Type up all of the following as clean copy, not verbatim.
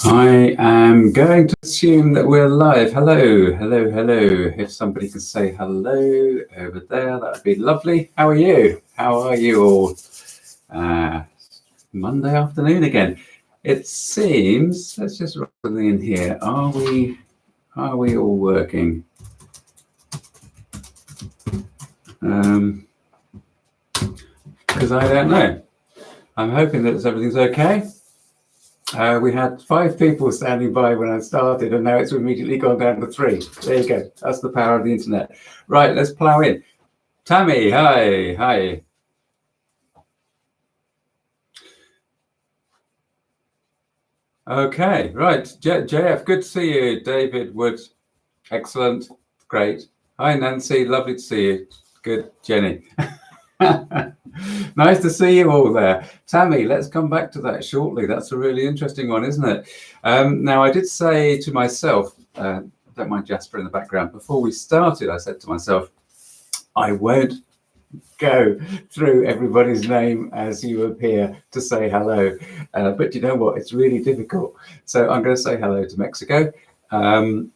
I am going to assume that we're live. Hello, hello, hello. If somebody could say hello over there, that would be lovely. How are you? How are you all? Monday afternoon again. It seems, let's just write something in here. Are we all working? Because I don't know. I'm hoping that everything's okay. We had 5 people standing by when I started, and now it's immediately gone down to 3. There you go. That's the power of the internet. Right, let's plow in. Tammy, hi, hi. Okay, right. JF, good to see you. David Wood, excellent, great. Hi, Nancy, lovely to see you. Good, Jenny. Nice to see you all there. Tammy, let's come back to that shortly. That's a really interesting one, isn't it? Now, I did say to myself, don't mind Jasper in the background, before we started, I said to myself, I won't go through everybody's name as you appear to say hello. But you know what? It's really difficult. So I'm going to say hello to Mexico and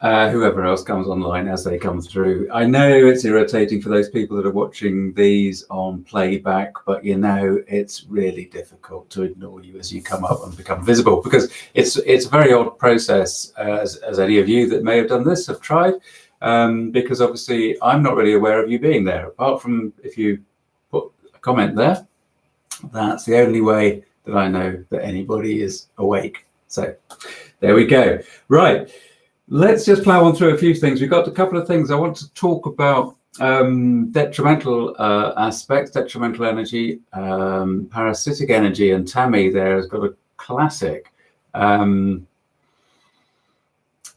whoever else comes online as they come through. I know it's irritating for those people that are watching these on playback, but you know, it's really difficult to ignore you as you come up and become visible, because it's a very odd process, as any of you that may have done this have tried, because obviously I'm not really aware of you being there, apart from if you put a comment there. That's the only way that I know that anybody is awake. So there we go. Right. Let's just plow on through a few things. We've got a couple of things I want to talk about. Detrimental aspects, detrimental energy, parasitic energy, and Tammy there has got a classic,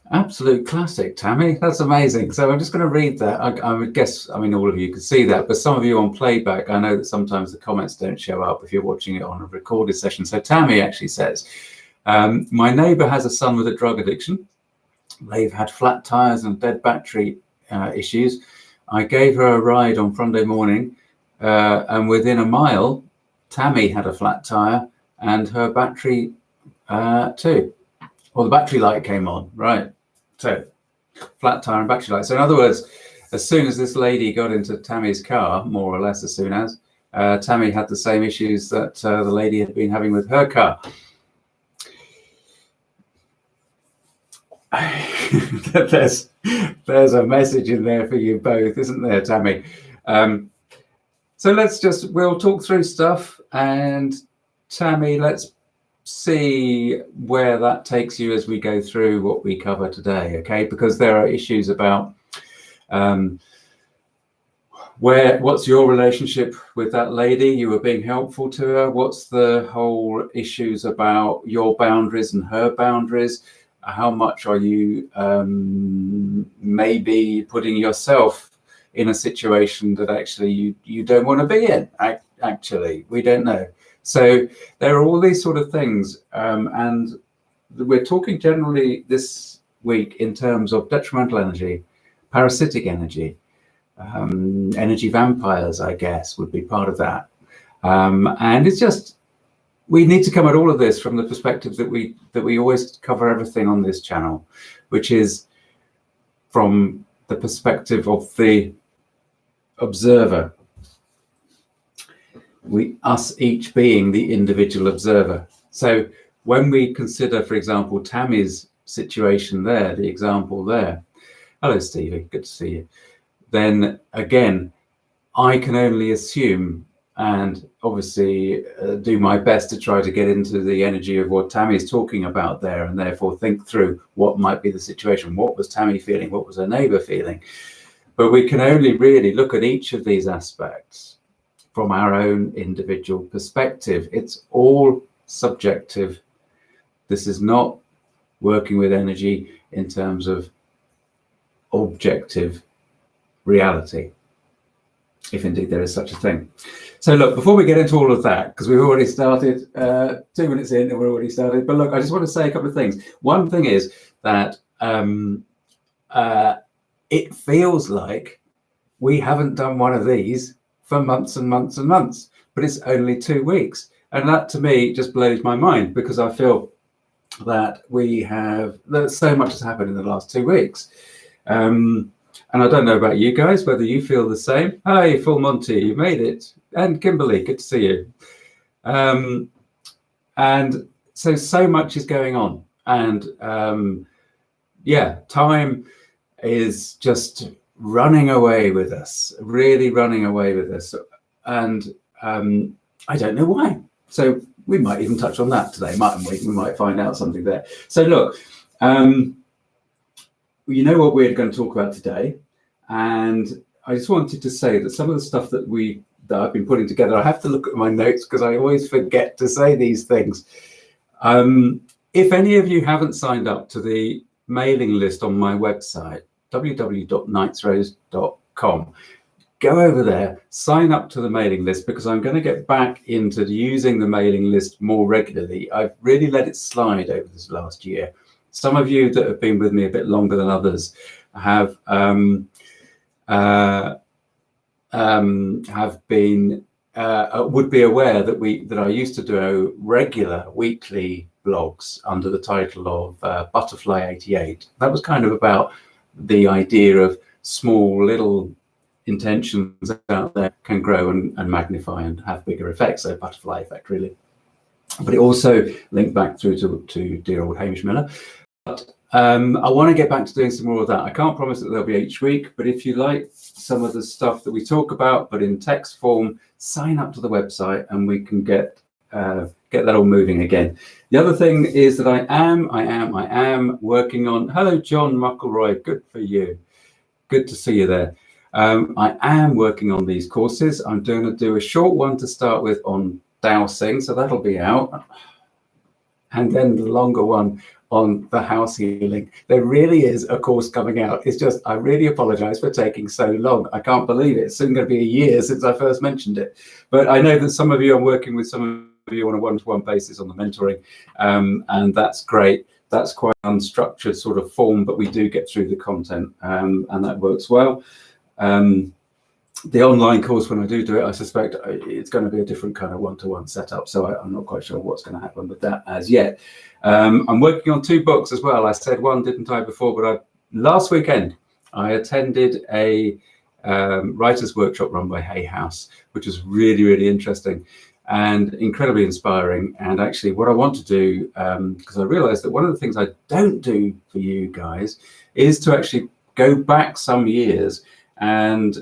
absolute classic, Tammy. That's amazing. So I'm just going to read that. I would guess, I mean, all of you can see that, but some of you on playback, I know that sometimes the comments don't show up if you're watching it on a recorded session. So Tammy actually says, my neighbor has a son with a drug addiction. They've had flat tires and dead battery issues. I gave her a ride on Friday morning, and within a mile, Tammy had a flat tire and her battery too. Well, the battery light came on, right? So, flat tire and battery light. So, in other words, as soon as this lady got into Tammy's car, more or less as soon as, Tammy had the same issues that the lady had been having with her car. there's a message in there for you both, isn't there, Tammy? So we'll talk through stuff, and Tammy, let's see where that takes you as we go through what we cover today, okay? Because there are issues about what's your relationship with that lady? You were being helpful to her. What's the whole issues about your boundaries and her boundaries? How much are you maybe putting yourself in a situation that actually you don't want to be in? Actually, we don't know. So there are all these sort of things, and we're talking generally this week in terms of detrimental energy, parasitic energy, energy vampires, I guess, would be part of that. And it's just, we need to come at all of this from the perspective that we always cover everything on this channel, which is from the perspective of the observer. Us each being the individual observer. So when we consider, for example, Tammy's situation there, the example there. Hello, Stevie. Good to see you. Then again, I can only assume and obviously do my best to try to get into the energy of what Tammy's talking about there, and therefore think through what might be the situation. What was Tammy feeling? What was her neighbor feeling? But we can only really look at each of these aspects from our own individual perspective. It's all subjective. This is not working with energy in terms of objective reality, if indeed there is such a thing. So look, before we get into all of that, because we've already started 2 minutes in and we're already started, but look, I just want to say a couple of things. One thing is that it feels like we haven't done one of these for months and months and months, but it's only 2 weeks. And that to me just blows my mind, because I feel that so much has happened in the last 2 weeks. And I don't know about you guys, whether you feel the same. Hi, Full Monty, you made it. And Kimberly, good to see you. And so much is going on. And time is just running away with us, really running away with us. And I don't know why. So we might even touch on that today, mightn't we? We might find out something there. So look, you know what we're going to talk about today. And I just wanted to say that some of the stuff that I've been putting together, I have to look at my notes because I always forget to say these things. If any of you haven't signed up to the mailing list on my website, www.knightsrose.com, go over there, sign up to the mailing list, because I'm going to get back into using the mailing list more regularly. I've really let it slide over this last year. Some of you that have been with me a bit longer than others have been would be aware that I used to do regular weekly blogs under the title of Butterfly 88. That was kind of about the idea of small little intentions out there can grow and magnify and have bigger effects. So butterfly effect, really. But it also linked back through to dear old Hamish Miller. But I want to get back to doing some more of that. I can't promise that they'll be each week, but if you like some of the stuff that we talk about, but in text form, sign up to the website and we can get that all moving again. The other thing is that I am working on, hello, John McElroy, good for you. Good to see you there. I am working on these courses. I'm going to do a short one to start with on Dowsing, so that'll be out. And then the longer one on the house healing. There really is a course coming out. It's just, I really apologize for taking so long. I can't believe it. It's soon going to be a year since I first mentioned it. But I know that some of you are working with some of you on a one-to-one basis on the mentoring, and that's great. That's quite unstructured sort of form, but we do get through the content, and that works well. The online course, when I do it, I suspect it's going to be a different kind of one-to-one setup. So I'm not quite sure what's going to happen with that as yet. I'm working on 2 books as well. I said one, didn't I, before? But last weekend I attended a writer's workshop run by Hay House, which was really, really interesting and incredibly inspiring. And actually what I want to do, because I realized that one of the things I don't do for you guys is to actually go back some years. And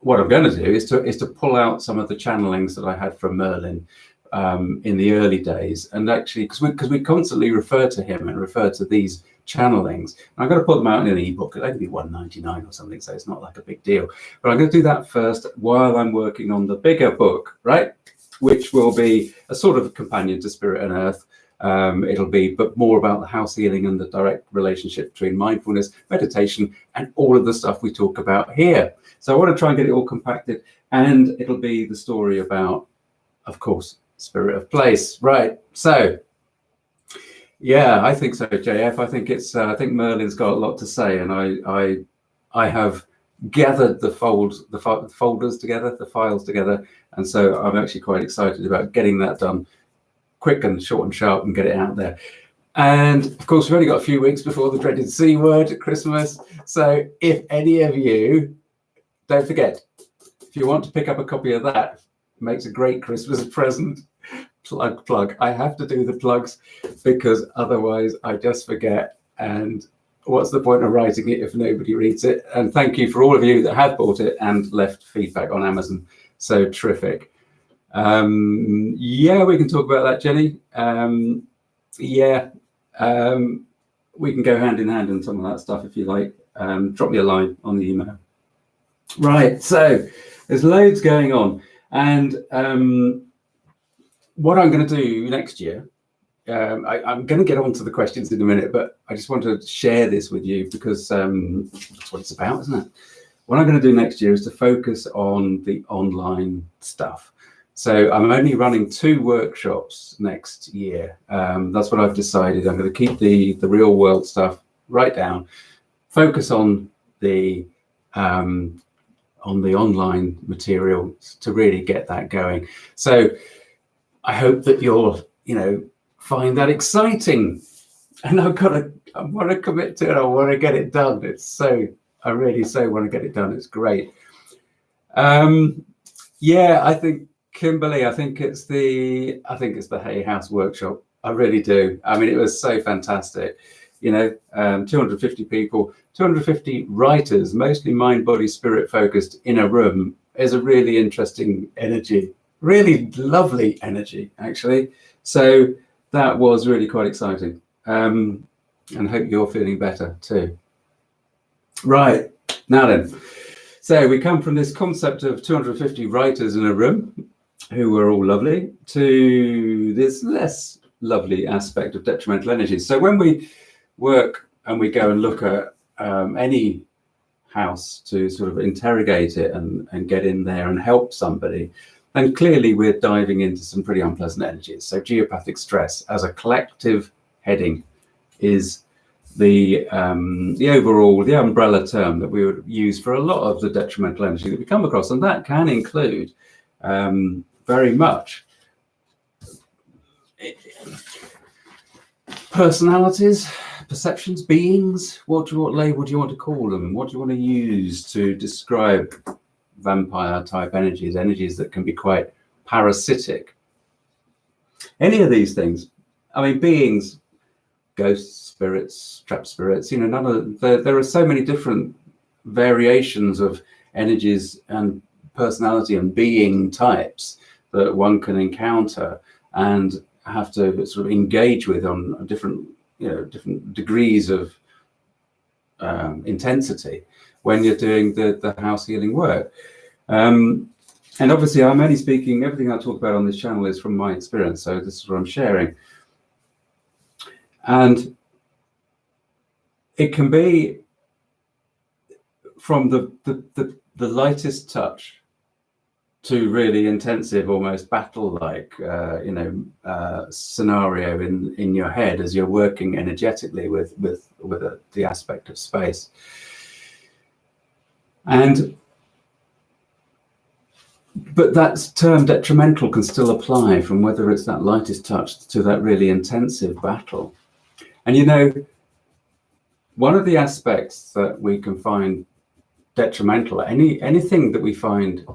what I'm going to do is to pull out some of the channelings that I had from Merlin in the early days, and actually because we constantly refer to him and refer to these channelings. I'm going to put them out in an ebook. It'll only be $1.99 or something, so it's not like a big deal. But I'm going to do that first while I'm working on the bigger book, right? Which will be a sort of companion to Spirit and Earth. It'll be, but more about the house healing and the direct relationship between mindfulness, meditation, and all of the stuff we talk about here. So I want to try and get it all compacted, and it'll be the story about, of course, Spirit of Place, right? So, yeah, I think so, JF. I think I think Merlin's got a lot to say, and I have gathered the folders together, the files together, and so I'm actually quite excited about getting that done quick and short and sharp and get it out there. And of course, we've only got a few weeks before the dreaded C word at Christmas. So if any of you, don't forget, if you want to pick up a copy of that, it makes a great Christmas present. Plug. I have to do the plugs because otherwise I just forget. And what's the point of writing it if nobody reads it? And thank you for all of you that have bought it and left feedback on Amazon. So terrific. Yeah, we can talk about that, Jenny. We can go hand in hand on some of that stuff if you like. Drop me a line on the email. Right, so there's loads going on, and what I'm going to do next year, I'm going to get on to the questions in a minute, but I just want to share this with you because that's what it's about, isn't it? What I'm going to do next year is to focus on the online stuff. So I'm only running 2 workshops next year. That's what I've decided. I'm going to keep the real world stuff right down, focus on the online material to really get that going. So I hope that you'll, find that exciting, and I want to commit to it. I want to get it done. I really so want to get it done. It's great. Yeah, I think Kimberly, I think it's the Hay House workshop. I really do. I mean, it was so fantastic. 250 people, 250 writers, mostly mind, body, spirit focused in a room is a really interesting energy, really lovely energy, actually. So that was really quite exciting. And I hope you're feeling better too. Right, now then. So we come from this concept of 250 writers in a room who were all lovely to this less lovely aspect of detrimental energy. So when we work and we go and look at any house to sort of interrogate it and get in there and help somebody, then clearly we're diving into some pretty unpleasant energies. So geopathic stress as a collective heading is the overall, the umbrella term that we would use for a lot of the detrimental energy that we come across, and that can include very much personalities, perceptions, beings. What label do you want to call them? What do you want to use to describe vampire type energies that can be quite parasitic? Any of these things. I mean, beings, ghosts, spirits, trapped spirits, there are so many different variations of energies and personality and being types that one can encounter and have to sort of engage with on different degrees of intensity when you're doing the house healing work. And obviously I'm only speaking, everything I talk about on this channel is from my experience, so this is what I'm sharing. And it can be from the lightest touch to really intensive, almost battle-like, scenario in your head as you're working energetically with the aspect of space. But that term detrimental can still apply from whether it's that lightest touch to that really intensive battle. And one of the aspects that we can find detrimental, anything that we find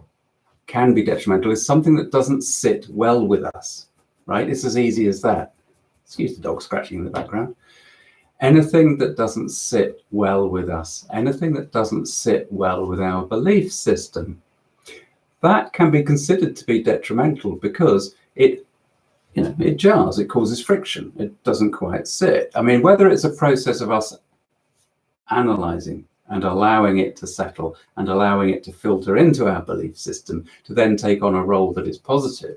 can be detrimental, is something that doesn't sit well with us, right? It's as easy as that. Excuse the dog scratching in the background. Anything that doesn't sit well with us, anything that doesn't sit well with our belief system, that can be considered to be detrimental because it jars, it causes friction, it doesn't quite sit. I mean, whether it's a process of us analyzing and allowing it to settle and allowing it to filter into our belief system to then take on a role that is positive,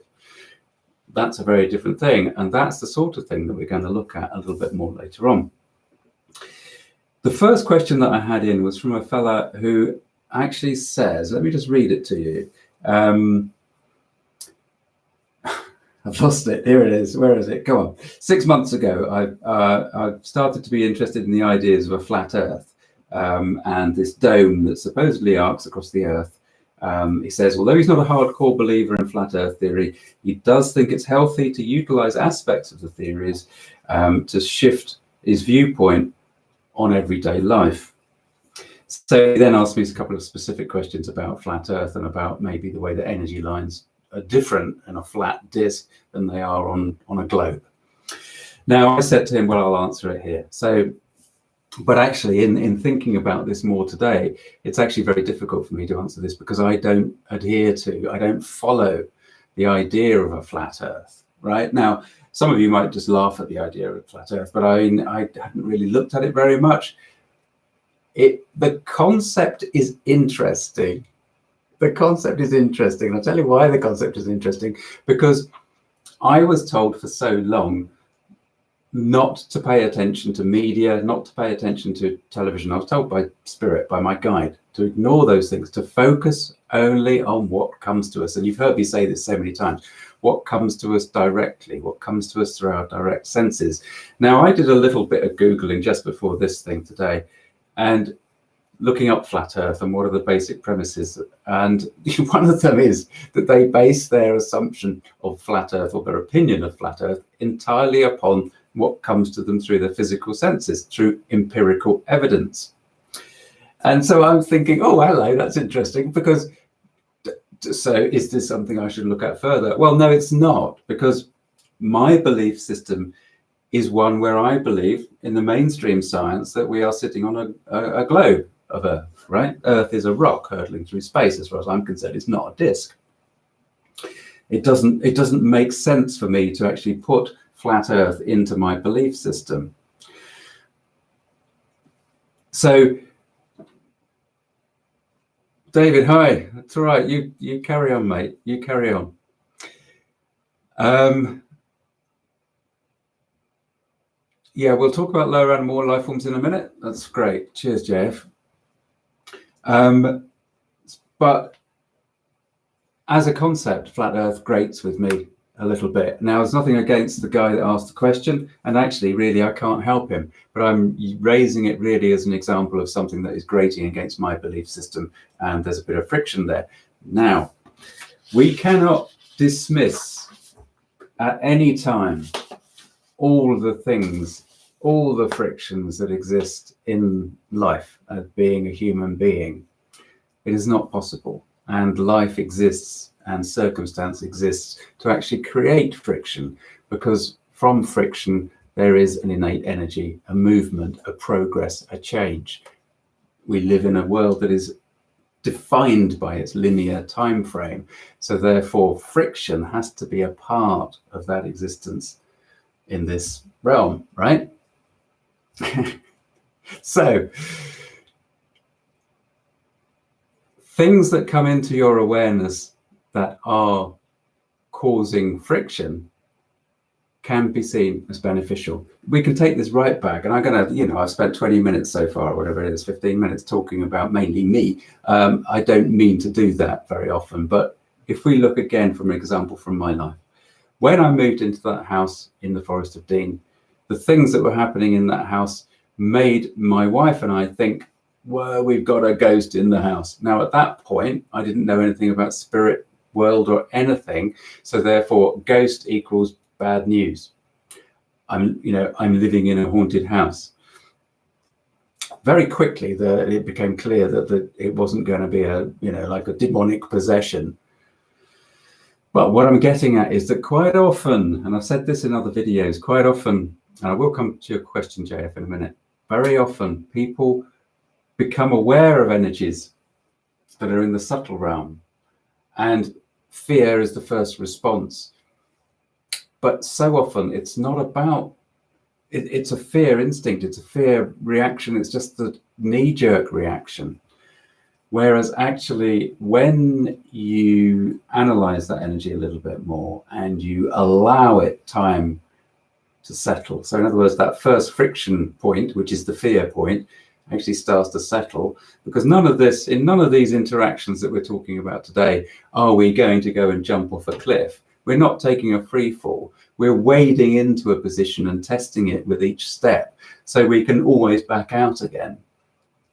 that's a very different thing. And that's the sort of thing that we're going to look at a little bit more later on. The first question that I had in was from a fella who actually says, let me just read it to you. I've lost it. Here it is. Where is it? Come on. 6 months ago, I started to be interested in the ideas of a flat Earth and this dome that supposedly arcs across the Earth. He says, although he's not a hardcore believer in flat Earth theory, he does think it's healthy to utilize aspects of the theories to shift his viewpoint on everyday life. So he then asked me a couple of specific questions about flat Earth and about maybe the way that energy lines are different in a flat disk than they are on a globe. Now, I said to him, well, I'll answer it here. So, but actually in thinking about this more today, it's actually very difficult for me to answer this because I don't follow the idea of a flat Earth, right? Now, some of you might just laugh at the idea of a flat Earth, but I haven't really looked at it very much. The concept is interesting. The concept is interesting. I'll tell you why the concept is interesting. Because I was told for so long not to pay attention to media, not to pay attention to television. I was told by Spirit, by my guide, to ignore those things, to focus only on what comes to us. And you've heard me say this so many times. What comes to us directly, what comes to us through our direct senses. Now, I did a little bit of Googling just before this thing today. And looking up flat Earth and what are the basic premises. And one of them is that they base their assumption of flat Earth, or their opinion of flat Earth, entirely upon what comes to them through their physical senses, through empirical evidence. And so I'm thinking, oh, hello, that's interesting, because so is this something I should look at further? Well, no, it's not, because my belief system is one where I believe in the mainstream science that we are sitting on a globe of Earth, right? Earth is a rock hurtling through space, as far as I'm concerned. It's not a disk. It doesn't make sense for me to actually put flat Earth into my belief system. So, David, hi. That's all right. You carry on, mate. You carry on. Yeah, we'll talk about lower animal life forms in a minute. That's great. Cheers, Jeff. But as a concept, flat Earth grates with me a little bit. Now, there's nothing against the guy that asked the question, and actually, really, I can't help him. But I'm raising it really as an example of something that is grating against my belief system, and there's a bit of friction there. Now, we cannot dismiss at any time all the things, all the frictions that exist in life as being a human being. It is not possible. And life exists and circumstance exists to actually create friction, because from friction there is an innate energy, a movement, a progress, a change. We live in a world that is defined by its linear time frame, so therefore friction has to be a part of that existence in this realm, right? So things that come into your awareness that are causing friction can be seen as beneficial. We can take this right back, and I'm going to, I've spent 20 minutes so far, or whatever it is, 15 minutes talking about mainly me. I don't mean to do that very often, but if we look again from an example from my life, when I moved into that house in the Forest of Dean, the things that were happening in that house made my wife and I think, well, we've got a ghost in the house. Now, at that point, I didn't know anything about spirit world or anything. So therefore, ghost equals bad news. I'm living in a haunted house. Very quickly, it became clear that it wasn't going to be like a demonic possession. But what I'm getting at is that quite often, and I've said this in other videos, quite often, and I will come to your question, JF, in a minute, very often people become aware of energies that are in the subtle realm, and fear is the first response. But so often it's not about, it's a fear instinct, it's a fear reaction, it's just the knee-jerk reaction. Whereas actually, when you analyze that energy a little bit more and you allow it time to settle, so in other words, that first friction point, which is the fear point, actually starts to settle, because in none of these interactions that we're talking about today, are we going to go and jump off a cliff. We're not taking a free fall. We're wading into a position and testing it with each step, so we can always back out again.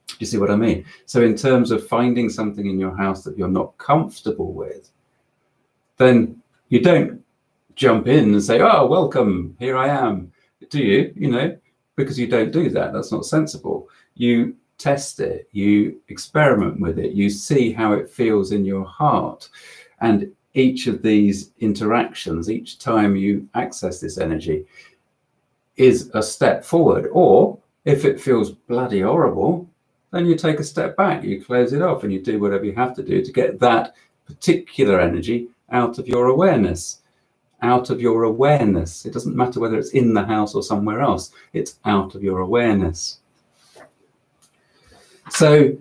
Do you see what I mean? So in terms of finding something in your house that you're not comfortable with, then you don't jump in and say, oh, welcome, here I am. Do you? Because you don't do that. That's not sensible. You test it, you experiment with it, you see how it feels in your heart. And each of these interactions, each time you access this energy, is a step forward. Or if it feels bloody horrible, then you take a step back, you close it off, and you do whatever you have to do to get that particular energy out of your awareness. Out of your awareness. It doesn't matter whether it's in the house or somewhere else, it's out of your awareness. So,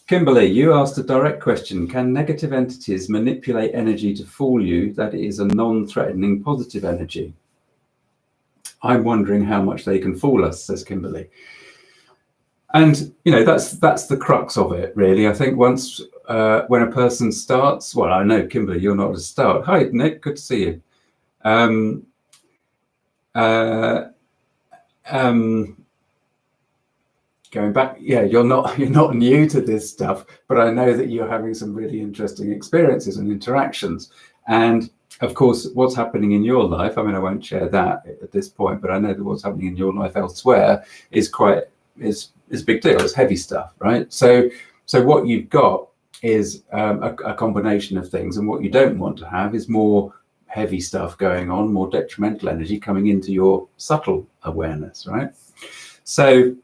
Kimberly, you asked a direct question. Can negative entities manipulate energy to fool you that it is a non-threatening positive energy? I'm wondering how much they can fool us, says Kimberly. And, that's the crux of it, really. I think once, when a person starts, well, I know, Kimberly, you're not at a start. Hi, Nick, good to see you. going back, you're not new to this stuff, but I know that you're having some really interesting experiences and interactions. And of course, what's happening in your life, I mean, I won't share that at this point, but I know that what's happening in your life elsewhere is a big deal. It's heavy stuff, right? So what you've got is a combination of things, and what you don't want to have is more heavy stuff going on, more detrimental energy coming into your subtle awareness, right? So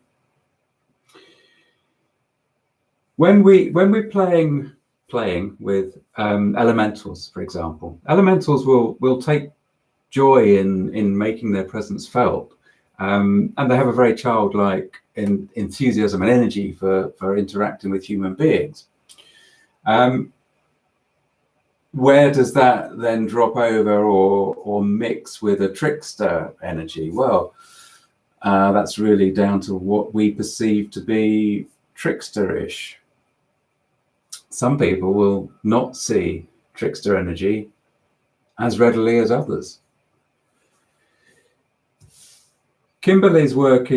when we're playing with elementals, for example, elementals will take joy in making their presence felt, and they have a very childlike enthusiasm and energy for interacting with human beings. Where does that then drop over or mix with a trickster energy? Well, that's really down to what we perceive to be tricksterish. Some people will not see trickster energy as readily as others. Kimberly's but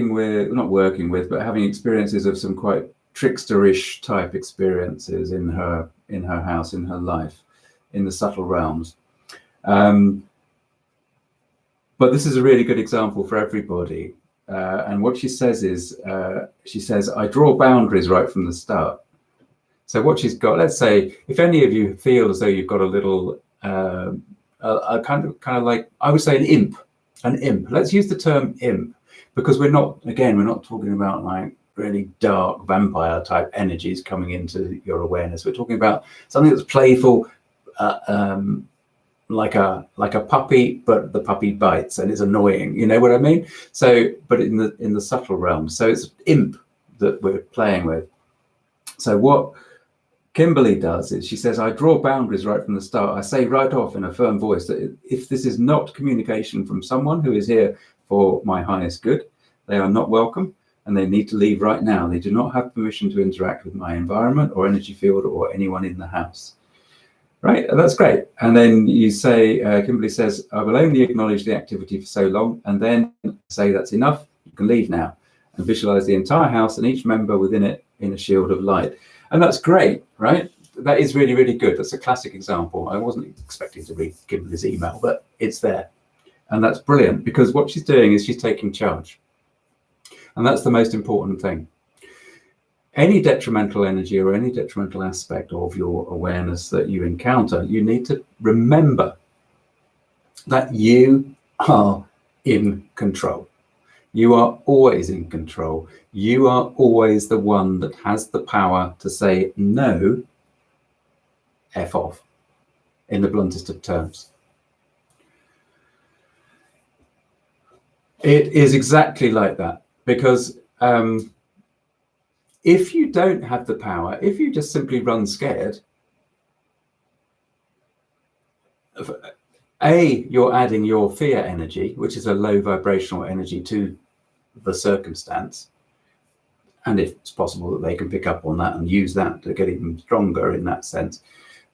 having experiences of some quite tricksterish type experiences in her house, in her life, in the subtle realms. But this is a really good example for everybody. And what she says is, I draw boundaries right from the start. So what she's got, let's say, if any of you feel as though you've got a little, a kind of like, I would say an imp. Let's use the term imp, because we're not talking about like really dark vampire type energies coming into your awareness. We're talking about something that's playful, like a puppy, but the puppy bites and it's annoying. You know what I mean? So, but in the subtle realm. So it's imp that we're playing with. So what Kimberly does is she says, I draw boundaries right from the start. I say right off in a firm voice that if this is not communication from someone who is here for my highest good, they are not welcome and they need to leave right now. They do not have permission to interact with my environment or energy field or anyone in the house. Right, that's great. And then you say, Kimberly says, I will only acknowledge the activity for so long, and then say that's enough, you can leave now, and visualize the entire house and each member within it in a shield of light. And that's great, right? That is really, really good. That's a classic example. I wasn't expecting to read Kimberly's email, but it's there. And that's brilliant, because what she's doing is she's taking charge. And that's the most important thing. Any detrimental energy or any detrimental aspect of your awareness that you encounter, you need to remember that you are in control. You are always in control. You are always the one that has the power to say no, F off, in the bluntest of terms. It is exactly like that, because if you don't have the power, if you just simply run scared, you're adding your fear energy, which is a low vibrational energy, to the circumstance. And if it's possible that they can pick up on that and use that to get even stronger in that sense.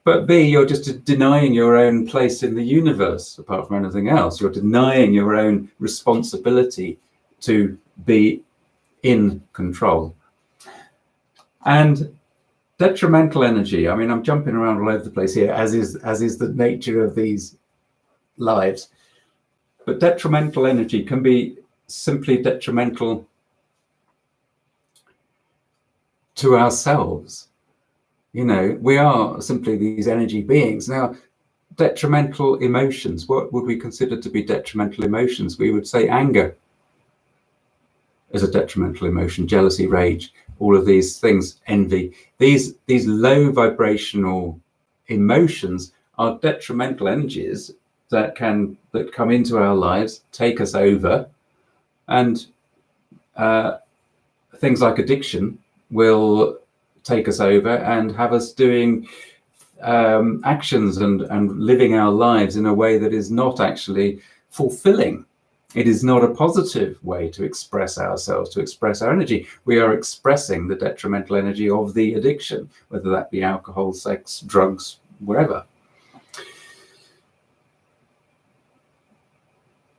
But B, you're just denying your own place in the universe, apart from anything else. You're denying your own responsibility to be in control. And detrimental energy, I mean, I'm jumping around all over the place here, as is the nature of these lives. But detrimental energy can be simply detrimental to ourselves. You know, we are simply these energy beings. Now, detrimental emotions, what would we consider to be detrimental emotions? We would say anger is a detrimental emotion, jealousy, rage, all of these things, envy. These low vibrational emotions are detrimental energies that come into our lives, take us over, and things like addiction will take us over and have us doing actions and living our lives in a way that is not actually fulfilling. It is not a positive way to express ourselves, to express our energy. We are expressing the detrimental energy of the addiction, whether that be alcohol, sex, drugs, whatever.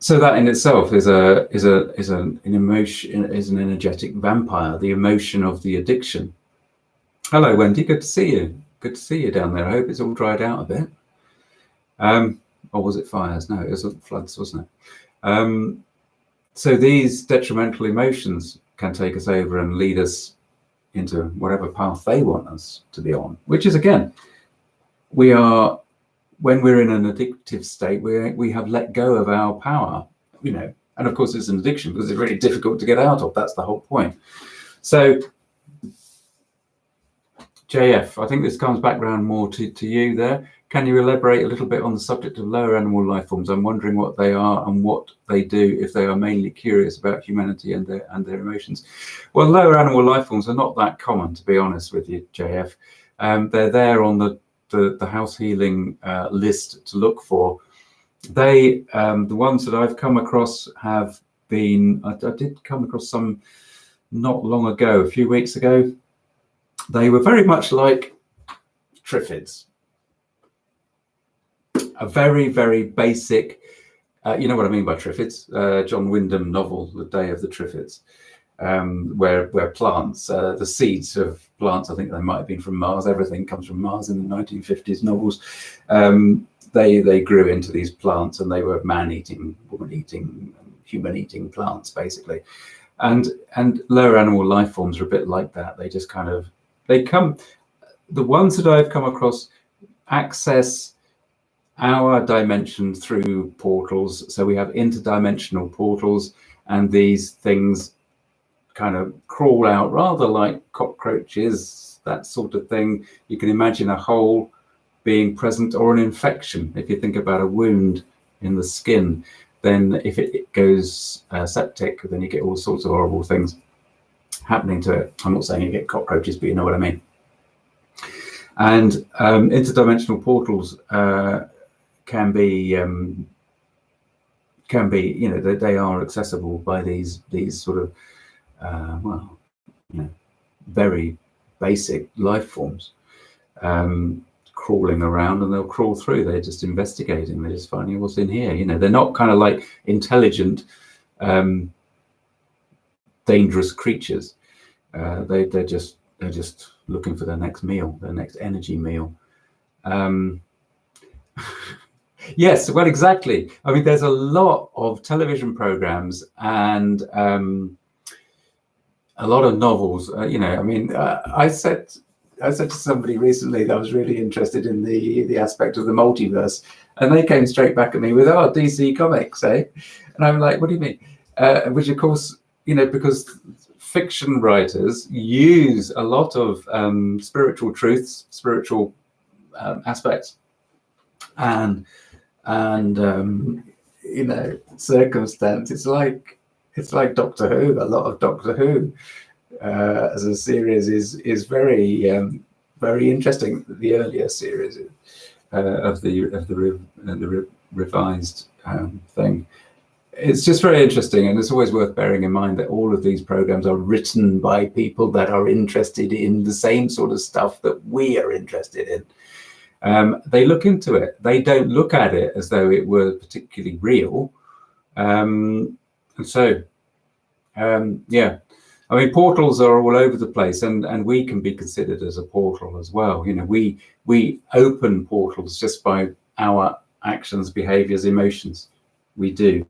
So that in itself is an emotion, is an energetic vampire, the emotion of the addiction. Hello, Wendy. Good to see you. Good to see you down there. I hope it's all dried out a bit. Or was it fires? No, it was floods, wasn't it? So these detrimental emotions can take us over and lead us into whatever path they want us to be on, which is, again, when we're in an addictive state, we have let go of our power, and of course it's an addiction because it's really difficult to get out of. That's the whole point. So JF, I think this comes back round more to you there. Can you elaborate a little bit on the subject of lower animal life forms? I'm wondering what they are and what they do, if they are mainly curious about humanity and their emotions. Well, lower animal life forms are not that common, to be honest with you, JF. They're there on the house healing list to look for. The ones that I've come across have been, I did come across some not long ago, a few weeks ago. They were very much like triffids. A very, very basic, you know what I mean by triffids? John Wyndham novel, The Day of the Triffids, where plants, the seeds of plants, I think they might have been from Mars. Everything comes from Mars in the 1950s novels. They grew into these plants, and they were man-eating, woman-eating, human-eating plants, basically. And lower animal life forms are a bit like that. They just kind of, the ones that I've come across access our dimension through portals. So we have interdimensional portals, and these things kind of crawl out rather like cockroaches, that sort of thing. You can imagine a hole being present, or an infection. If you think about a wound in the skin, then if it goes septic, then you get all sorts of horrible things happening to it. I'm not saying you get cockroaches, but you know what I mean. And interdimensional portals can be, they are accessible by these sort of, very basic life forms, crawling around, and they'll crawl through. They're just investigating. They're just finding what's in here. They're not kind of like intelligent, dangerous creatures. They're just looking for their next meal, their next energy meal. Yes, well, exactly. I mean, there's a lot of television programs and a lot of novels. I said to somebody recently that I was really interested in the aspect of the multiverse, and they came straight back at me with, "Oh, DC Comics, eh?" And I'm like, "What do you mean?" Which, of course, because fiction writers use a lot of spiritual truths, spiritual aspects, and circumstance. It's like Doctor Who. A lot of Doctor Who as a series is very very interesting. The earlier series of the revised thing. It's just very interesting, and it's always worth bearing in mind that all of these programs are written by people that are interested in the same sort of stuff that we are interested in. They look into it. They don't look at it as though it were particularly real. And so, yeah, I mean, portals are all over the place, and we can be considered as a portal as well. We open portals just by our actions, behaviors, emotions. We do.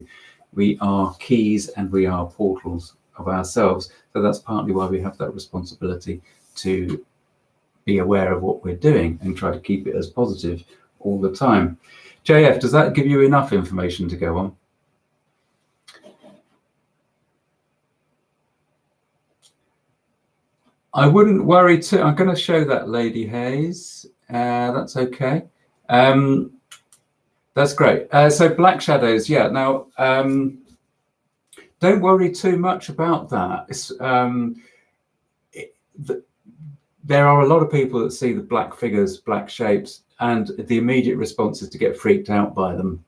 We are keys and we are portals of ourselves. So that's partly why we have that responsibility to be aware of what we're doing and try to keep it as positive all the time. JF, does that give you enough information to go on? I wouldn't worry too. I'm going to show that, Lady Hayes. That's okay. That's great. So black shadows, yeah. Now, don't worry too much about that. There are a lot of people that see the black figures, black shapes, and the immediate response is to get freaked out by them.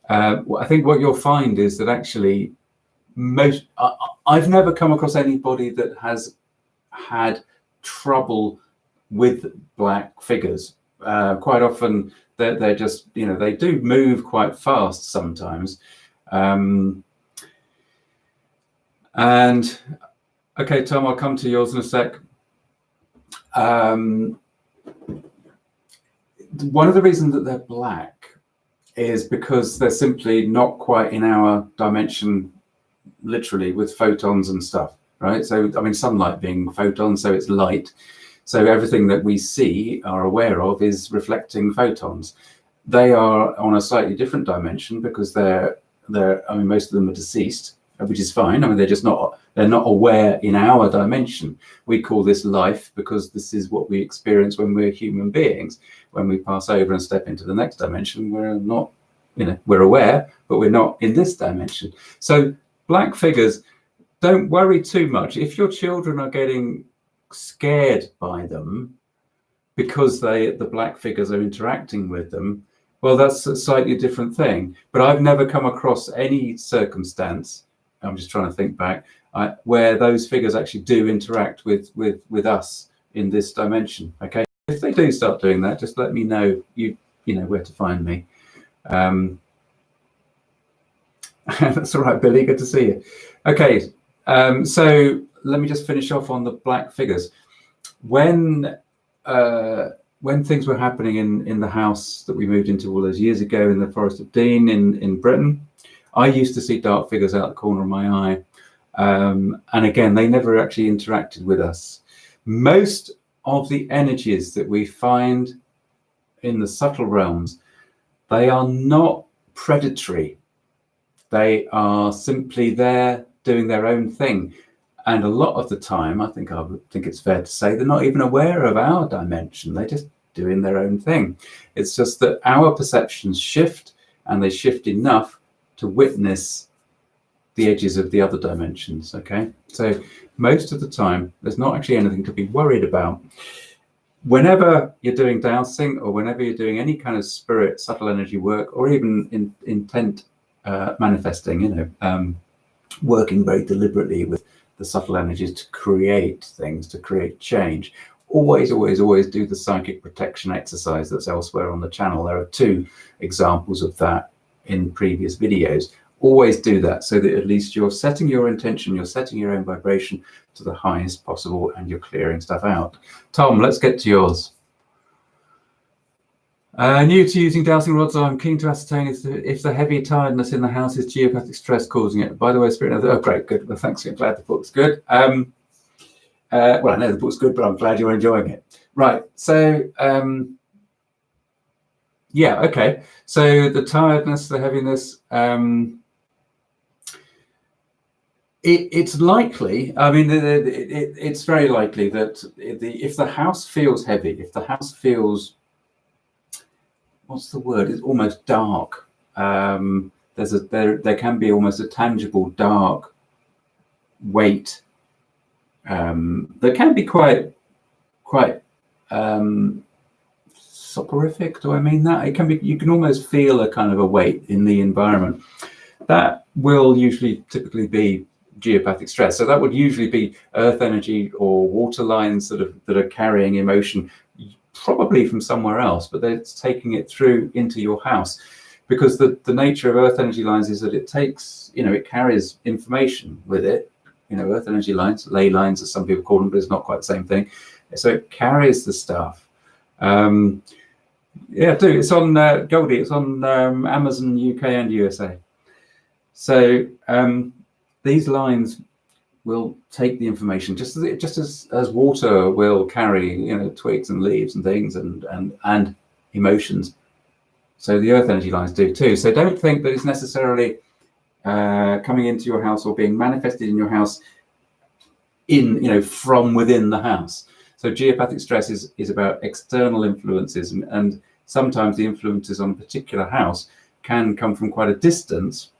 I think what you'll find is that actually I've never come across anybody that has had trouble with black figures. Quite often they're just, they do move quite fast sometimes, And okay, Tom, I'll come to yours in a sec. One of the reasons that they're black is because they're simply not quite in our dimension, literally, with photons and stuff, right? So, I mean, sunlight being photons, so it's light. So everything that we see, are aware of, is reflecting photons. They are on a slightly different dimension because I mean, most of them are deceased, which is fine. I mean, they're not aware in our dimension. We call this life because this is what we experience when we're human beings. When we pass over and step into the next dimension, we're not, we're aware, but we're not in this dimension. So black figures, don't worry too much. If your children are getting scared by them because the black figures are interacting with them, well, that's a slightly different thing. But I've never come across any circumstance, I'm just trying to think back, where those figures actually do interact with us in this dimension. Okay, if they do start doing that, just let me know. You know where to find me. That's all right, Billy. Good to see you. Okay, so let me just finish off on the black figures. When things were happening in the house that we moved into all those years ago in the Forest of Dean in Britain, I used to see dark figures out the corner of my eye. And again, they never actually interacted with us. Most of the energies that we find in the subtle realms, they are not predatory. They are simply there doing their own thing. And a lot of the time, I think it's fair to say, they're not even aware of our dimension. They're just doing their own thing. It's just that our perceptions shift, and they shift enough to witness the edges of the other dimensions. Okay, so most of the time, there's not actually anything to be worried about. Whenever you're doing dowsing, or whenever you're doing any kind of spirit, subtle energy work, or even intent manifesting, working very deliberately with the subtle energies to create things, to create change, always do the psychic protection exercise that's elsewhere on the channel. There are 2 examples of that in previous videos. Always do that, so that at least you're setting your intention, you're setting your own vibration to the highest possible, and you're clearing stuff out. Tom, let's get to yours. New to using dowsing rods, I'm keen to ascertain if the heavy tiredness in the house is geopathic stress causing it. By the way, Spirit, oh great, good. Well, thanks. I'm glad the book's good. Well, I know the book's good, but I'm glad you're enjoying it. Right. So, yeah, okay. So the tiredness, the heaviness, it's likely. I mean, it's very likely that if the house feels heavy, if the house feels, what's the word? It's almost dark. There can be almost a tangible dark weight. That can be quite soporific. Do I mean that? It can be. You can almost feel a kind of a weight in the environment. That will typically be geopathic stress. So that would usually be earth energy or water lines that are carrying emotion, probably from somewhere else, but it's taking it through into your house, because the nature of earth energy lines is that it takes, it carries information with it. Earth energy lines, ley lines as some people call them, but it's not quite the same thing. So it carries the stuff. It's on Goldie, it's on Amazon UK and USA. So these lines will take the information just as water will carry, twigs and leaves and things and emotions. So the earth energy lines do too. So don't think that it's necessarily coming into your house or being manifested in your house from within the house. So geopathic stress is about external influences, and sometimes the influences on a particular house can come from quite a distance.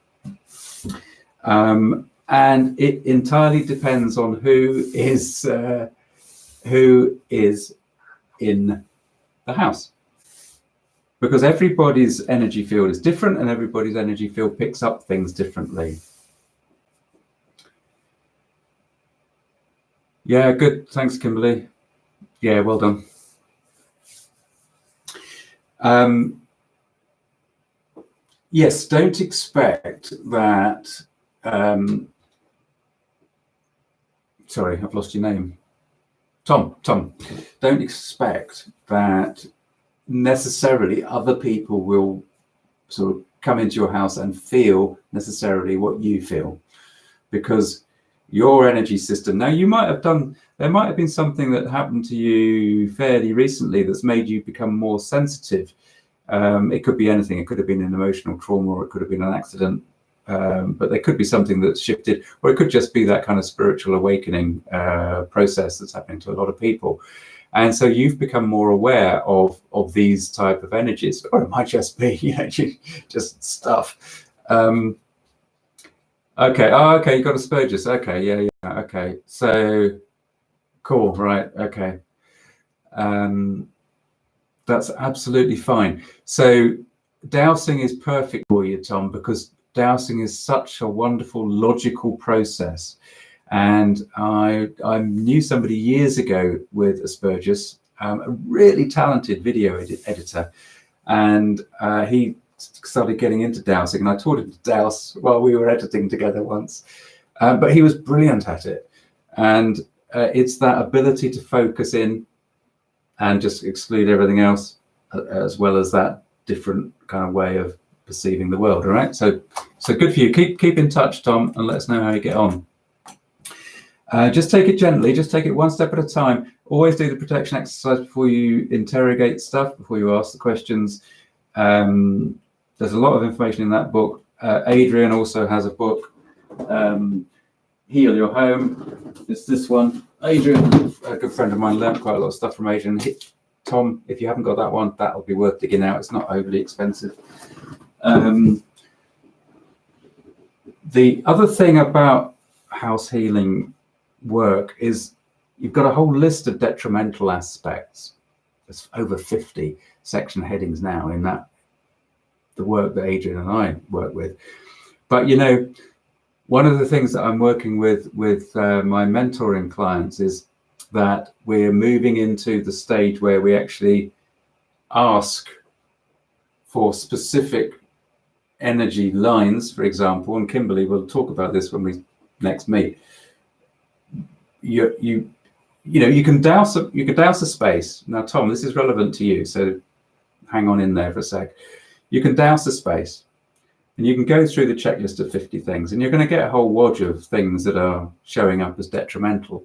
And it entirely depends on who is in the house, because everybody's energy field is different, and everybody's energy field picks up things differently. Yeah, good. Thanks, Kimberly. Yeah, well done. Yes, don't expect that. Sorry, I've lost your name. Tom. Don't expect that necessarily other people will sort of come into your house and feel necessarily what you feel, because your energy system, now there might have been something that happened to you fairly recently that's made you become more sensitive. It could be anything. It could have been an emotional trauma, or it could have been an accident, but there could be something that's shifted, or it could just be that kind of spiritual awakening process that's happening to a lot of people. And so you've become more aware of these type of energies, or it might just be, just stuff. Okay. Oh, okay. You got Asperger's. Okay. Yeah. Okay. So cool. Right. Okay. That's absolutely fine. So dowsing is perfect for you, Tom, because dowsing is such a wonderful, logical process. And I knew somebody years ago with Asperger's, a really talented video editor, and he started getting into dowsing, and I taught him to dowse while we were editing together once. But he was brilliant at it, and it's that ability to focus in and just exclude everything else, as well as that different kind of way of perceiving the world. All right, so good for you. Keep in touch, Tom, and let us know how you get on. Just take it gently, just take it one step at a time. Always do the protection exercise before you interrogate stuff, before you ask the questions. There's a lot of information in that book. Adrian also has a book, Heal Your Home. It's this one. Adrian, a good friend of mine, learned quite a lot of stuff from Adrian. Tom, if you haven't got that one, that'll be worth digging out. It's not overly expensive. The other thing about house healing work is you've got a whole list of detrimental aspects. There's over 50 section headings now in that, the work that Adrian and I work with. But one of the things that I'm working with my mentoring clients is that we're moving into the stage where we actually ask for specific energy lines, for example, and Kimberly will talk about this when we next meet. You can douse a space. Now, Tom, this is relevant to you, so hang on in there for a sec. You can douse a space, and you can go through the checklist of 50 things, and you're going to get a whole wodge of things that are showing up as detrimental.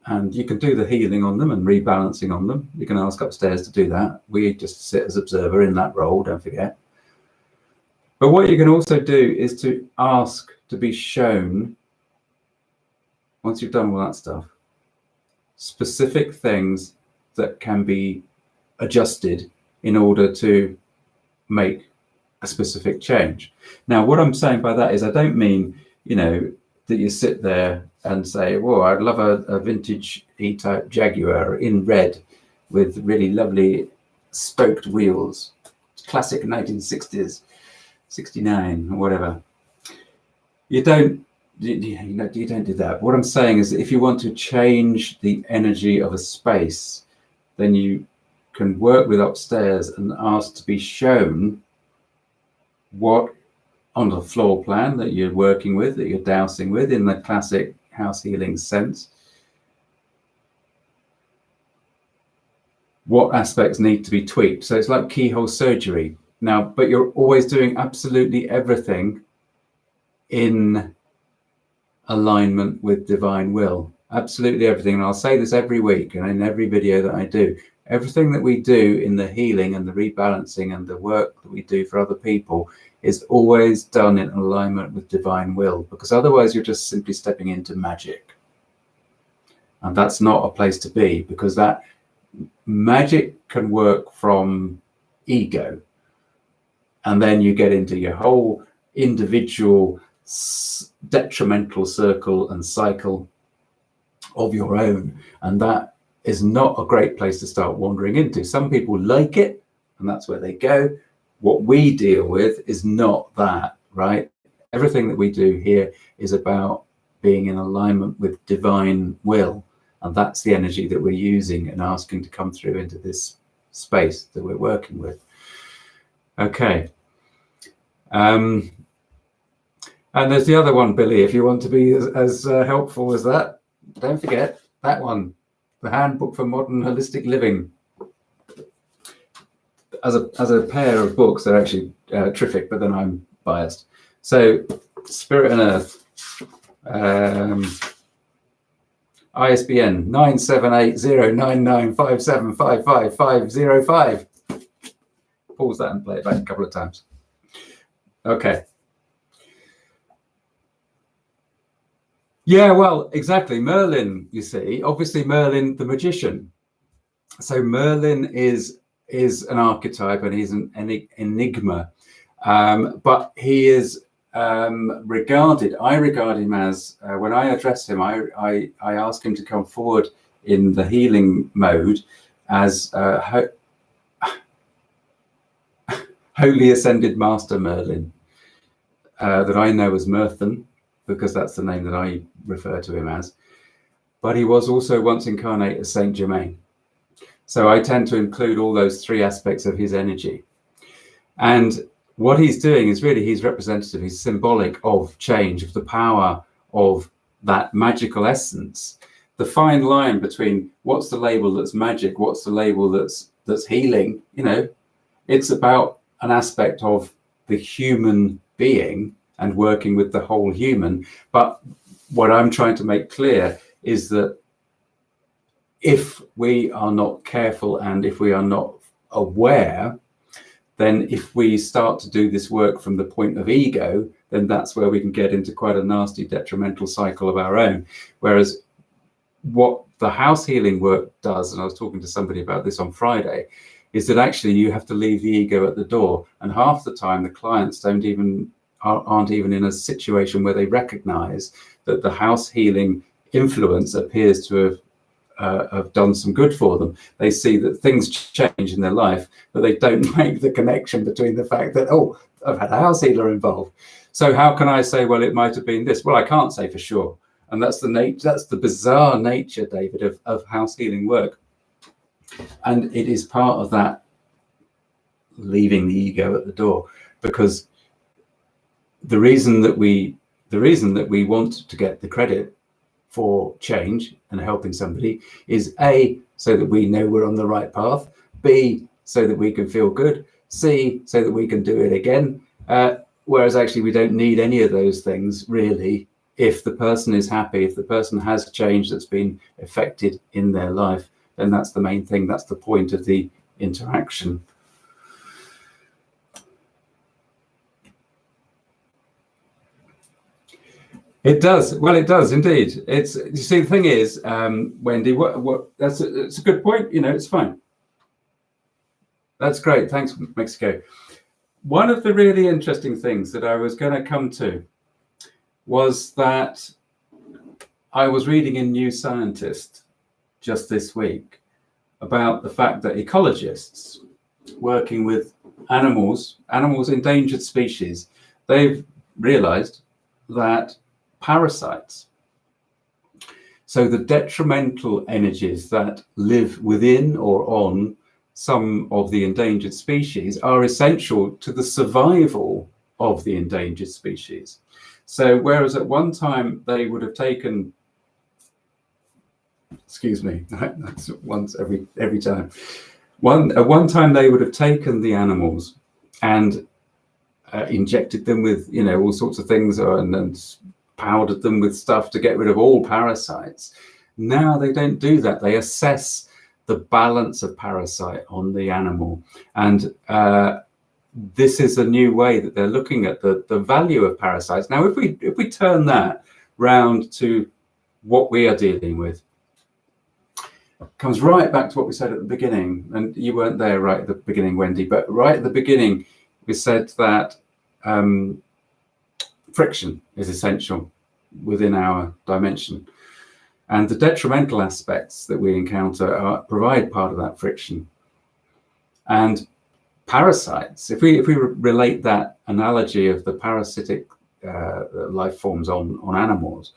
And you can do the healing on them and rebalancing on them. You can ask upstairs to do that. We just sit as observer in that role, don't forget. But what you can also do is to ask to be shown, once you've done all that stuff, specific things that can be adjusted in order to make a specific change. Now, what I'm saying by that is I don't mean, that you sit there and say, "Whoa, I'd love a vintage E-type Jaguar in red with really lovely spoked wheels, classic 1960s, 69 or whatever." You don't do that. What I'm saying is that if you want to change the energy of a space, then you can work with upstairs and ask to be shown what on the floor plan that you're working with, that you're dowsing with in the classic house healing sense, what aspects need to be tweaked. So it's like keyhole surgery now, but you're always doing absolutely everything in alignment with divine will. Absolutely everything. And I'll say this every week and in every video that I do. Everything that we do in the healing and the rebalancing and the work that we do for other people is always done in alignment with divine will, because otherwise you're just simply stepping into magic. And that's not a place to be, because that magic can work from ego. And then you get into your whole individual detrimental circle and cycle of your own. And that is not a great place to start wandering into. Some people like it, and that's where they go. What we deal with is not that, right? Everything that we do here is about being in alignment with divine will. And that's the energy that we're using and asking to come through into this space that we're working with. Okay. And there's the other one, Billy, if you want to be as helpful as that. Don't forget that one, the Handbook for Modern Holistic Living. As a pair of books, they're actually terrific, but then I'm biased. So, Spirit and Earth, ISBN 9780995755505. Pause that and play it back a couple of times. Okay. Yeah, well, exactly. Merlin, you see, obviously Merlin, the magician. So Merlin is an archetype, and he's an enigma, but he is regarded. I regard him as when I address him, I ask him to come forward in the healing mode as Holy Ascended Master Merlin, that I know as Merthin, because that's the name that I refer to him as. But he was also once incarnate as Saint Germain. So I tend to include all those three aspects of his energy. And what he's doing is really, he's representative, he's symbolic of change, of the power of that magical essence. The fine line between what's the label that's magic, what's the label that's healing, it's about an aspect of the human being and working with the whole human. But what I'm trying to make clear is that if we are not careful and if we are not aware, then if we start to do this work from the point of ego, then that's where we can get into quite a nasty detrimental cycle of our own. Whereas what the house healing work does, and I was talking to somebody about this on Friday, is that actually you have to leave the ego at the door. And half the time the clients aren't even in a situation where they recognize that the house healing influence appears to have done some good for them. They see that things change in their life, but they don't make the connection between the fact that, oh, I've had a house healer involved. So how can I say, well, it might have been this? Well, I can't say for sure. And that's the bizarre nature, David, of house healing work. And it is part of that leaving the ego at the door, because the reason that we want to get the credit for change and helping somebody is A, so that we know we're on the right path, B, so that we can feel good, C, so that we can do it again, whereas actually we don't need any of those things really. If the person is happy, if the person has change that's been affected in their life, then that's the main thing, that's the point of the interaction. It does. Well, it does indeed. You see, the thing is, Wendy, it's a good point. It's fine. That's great. Thanks, Mexico. One of the really interesting things that I was going to come to was that I was reading in New Scientist just this week about the fact that ecologists working with animals, endangered species, they've realized that parasites, so the detrimental energies that live within or on some of the endangered species, are essential to the survival of the endangered species. So whereas at one time they would have taken, excuse me, that's once every time, at one time they would have taken the animals and injected them with all sorts of things and powdered them with stuff to get rid of all parasites. Now they don't do that. They assess the balance of parasite on the animal, and this is a new way that they're looking at the value of parasites. Now, if we turn that round to what we are dealing with, it comes right back to what we said at the beginning, and you weren't there right at the beginning, Wendy, but right at the beginning we said that friction is essential within our dimension, and the detrimental aspects that we encounter provide part of that friction. And parasites, if we relate that analogy of the parasitic life forms on animals,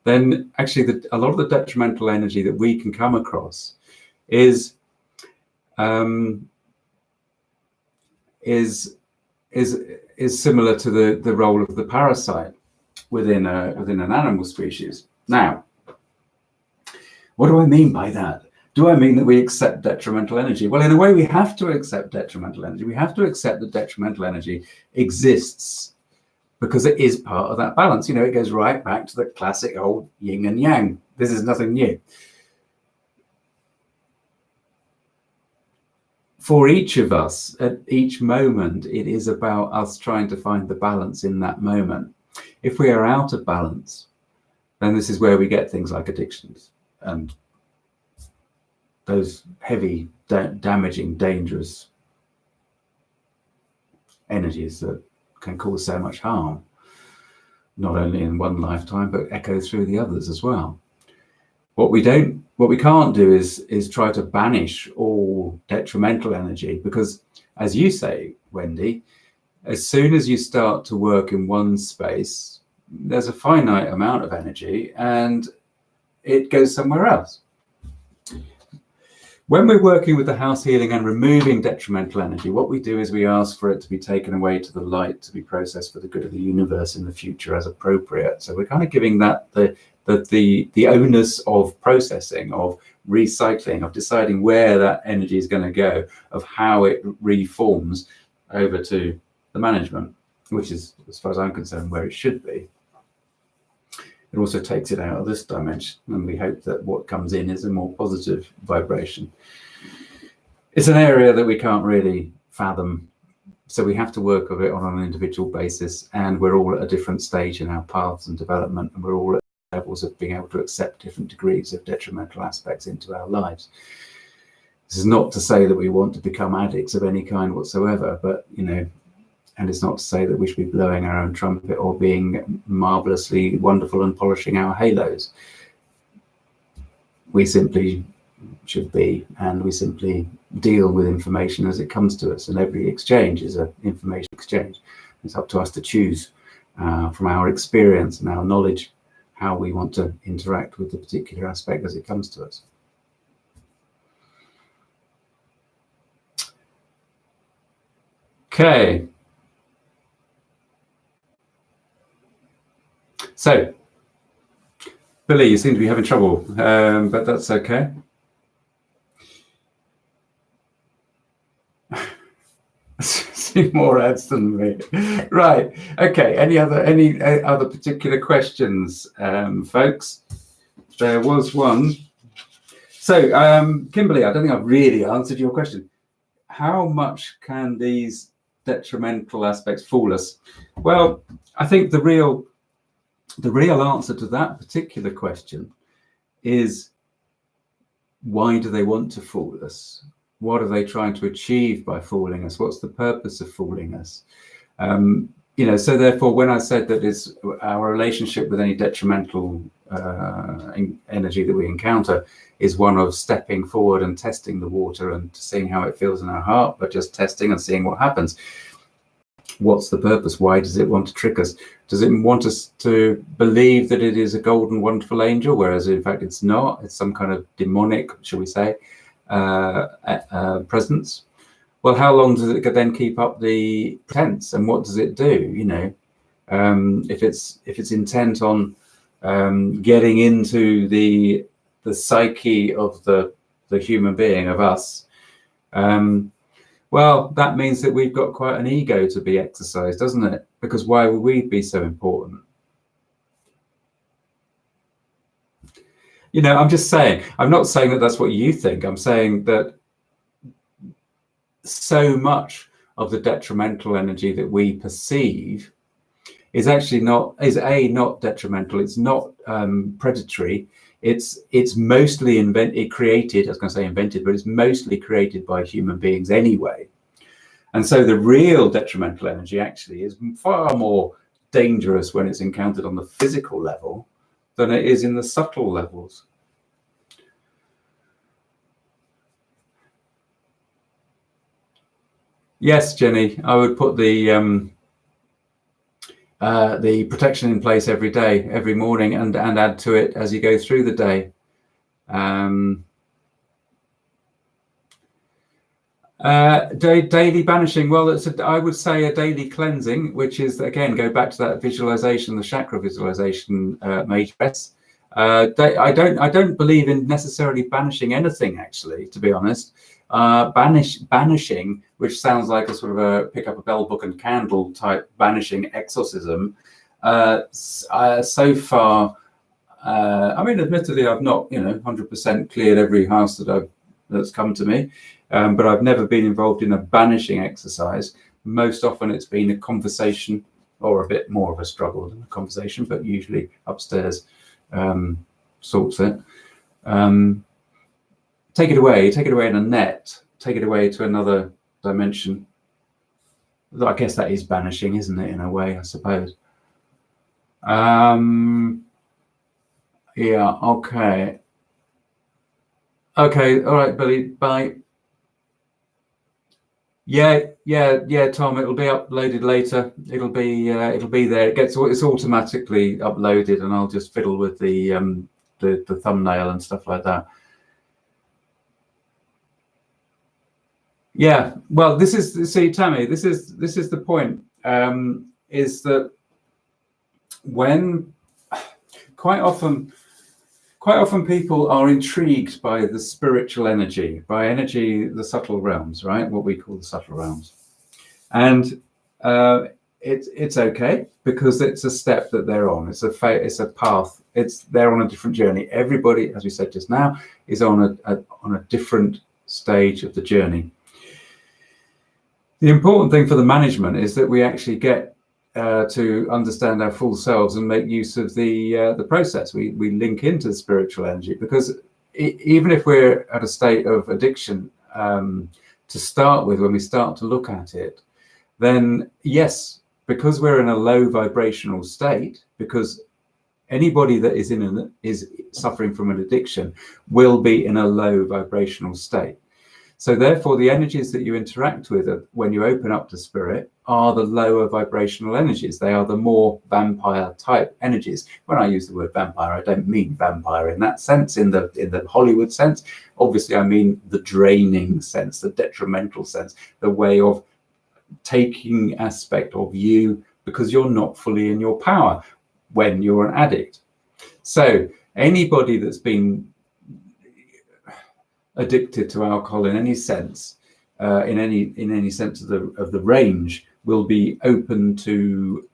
then actually a lot of the detrimental energy that we can come across is is similar to the role of the parasite within an animal species. Now, what do I mean by that? Do I mean that we accept detrimental energy? Well, in a way, we have to accept detrimental energy. We have to accept that detrimental energy exists because it is part of that balance. You know, it goes right back to the classic old yin and yang. This is nothing new. For each of us, at each moment, it is about us trying to find the balance in that moment. If we are out of balance, then this is where we get things like addictions and those heavy, damaging, dangerous energies that can cause so much harm, not only in one lifetime, but echo through the others as well. What we can't do is try to banish all detrimental energy, because, as you say, Wendy, as soon as you start to work in one space, there's a finite amount of energy and it goes somewhere else. When we're working with the house healing and removing detrimental energy, what we do is we ask for it to be taken away to the light, to be processed for the good of the universe in the future as appropriate. So we're kind of giving that the onus of processing, of recycling, of deciding where that energy is going to go, of how it reforms over to the management, which is, as far as I'm concerned, where it should be. It also takes it out of this dimension, and we hope that what comes in is a more positive vibration. It's an area that we can't really fathom, so we have to work with it on an individual basis, and we're all at a different stage in our paths and development, and we're all at levels of being able to accept different degrees of detrimental aspects into our lives. This is not to say that we want to become addicts of any kind whatsoever, but, you know, and it's not to say that we should be blowing our own trumpet or being marvelously wonderful and polishing our halos. We simply should be, and we simply deal with information as it comes to us, and every exchange is an information exchange. It's up to us to choose from our experience and our knowledge how we want to interact with the particular aspect as it comes to us. Okay. So, Billy, you seem to be having trouble, but that's okay. See more ads than me. Right. Okay. Any other particular questions, folks? There was one. So, Kimberly, I don't think I've really answered your question. How much can these detrimental aspects fool us? Well, I think the real answer to that particular question is, why do they want to fool us? What are they trying to achieve by fooling us? What's the purpose of fooling us? You know, so therefore, when I said that it's our relationship with any detrimental energy that we encounter is one of stepping forward and testing the water and seeing how it feels in our heart, but just testing and seeing what happens. What's the purpose? Why does it want to trick us? Does it want us to believe that it is a golden, wonderful angel, whereas in fact it's not? It's some kind of demonic, shall we say, presence. Well, how long does it then keep up the pretense, and what does it do? You know, if it's intent on getting into the psyche of the human being, of us, well, that means that we've got quite an ego to be exercised, doesn't it? Because why would we be so important? You know, I'm just saying, I'm not saying that that's what you think. I'm saying that so much of the detrimental energy that we perceive is actually not detrimental. It's not predatory. It's mostly created. I was going to say invented, but it's mostly created by human beings anyway. And so the real detrimental energy actually is far more dangerous when it's encountered on the physical level than it is in the subtle levels. Yes, Jenny, I would put the protection in place every day, every morning, and add to it as you go through the day. Daily banishing. Well, I would say a daily cleansing, which is, again, go back to that visualization, the chakra visualization matrix. I don't believe in necessarily banishing anything, actually, to be honest. Banishing, which sounds like a sort of a pick up a bell book and candle type banishing exorcism. So far, I mean, admittedly, I've not 100% cleared every house that's come to me. But I've never been involved in a banishing exercise. Most often it's been a conversation, or a bit more of a struggle than a conversation, but usually upstairs sorts it. Take it away in a net, take it away to another dimension. I guess that is banishing, isn't it, in a way, I suppose. Yeah, okay. Okay, all right, Billy, bye. Yeah, Tom. It'll be uploaded later. It'll be there. It's automatically uploaded, and I'll just fiddle with the thumbnail and stuff like that. Yeah. Well, Tammy. This is the point. Is that when quite often people are intrigued by the spiritual energy, the subtle realms, right? What we call the subtle realms. And it's okay, because it's a step that they're on. It's a path. They're on a different journey. Everybody, as we said just now, is on a different stage of the journey. The important thing for the management is that we actually get to understand our full selves and make use of the process. We link into the spiritual energy, because even if we're at a state of addiction to start with, when we start to look at it, then yes, because we're in a low vibrational state, because anybody that is suffering from an addiction will be in a low vibrational state. So therefore, the energies that you interact with when you open up to spirit are the lower vibrational energies. They are the more vampire type energies. When I use the word vampire, I don't mean vampire in that sense, in the Hollywood sense. Obviously, I mean the draining sense, the detrimental sense, the way of taking aspect of you because you're not fully in your power when you're an addict. So anybody that's been addicted to alcohol in any sense, in any sense of the range, will be open to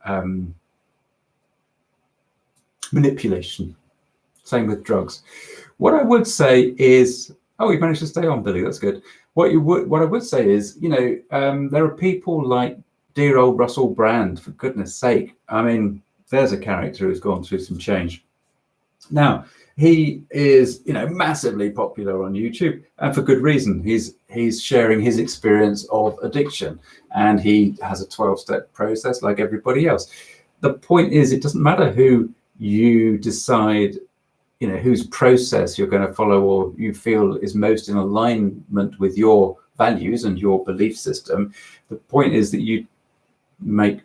manipulation. Same with drugs. What I would say is, oh, we managed to stay on, Billy. That's good. What I would say is, there are people like dear old Russell Brand. For goodness sake, I mean, there's a character who's gone through some change. Now, he is, massively popular on YouTube, and for good reason. He's sharing his experience of addiction, and he has a 12-step process like everybody else. The point is, it doesn't matter who you decide, whose process you're going to follow, or you feel is most in alignment with your values and your belief system. The point is that you make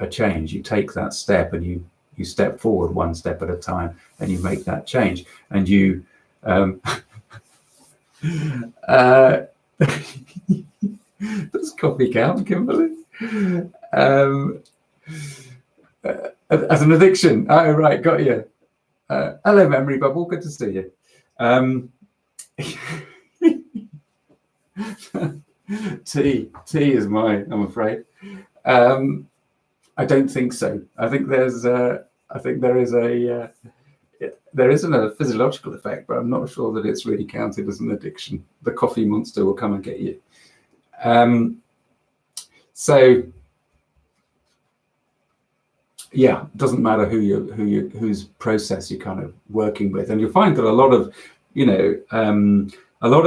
a change. You take that step, and you step forward one step at a time, and you make that change, and you does coffee count, Kimberly? As an addiction. Oh, right, got you. Hello, Memory Bubble, good to see you. Tea is mine, I'm afraid. I don't think so. I think there isn't a physiological effect, but I'm not sure that it's really counted as an addiction. The coffee monster will come and get you. So yeah, it doesn't matter whose process you're kind of working with, and you'll find that a lot of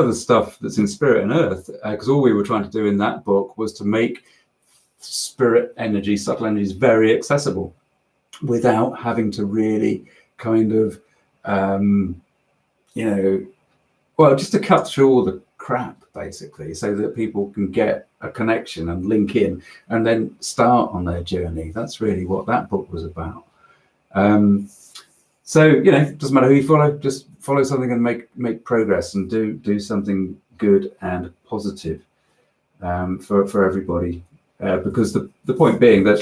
the stuff that's in Spirit and Earth, because all we were trying to do in that book was to make spirit energy, subtle energies, very accessible, without having to really kind of, just to cut through all the crap, basically, so that people can get a connection and link in and then start on their journey. That's really what that book was about. So, it doesn't matter who you follow, just follow something and make progress and do something good and positive for everybody. Because the point being that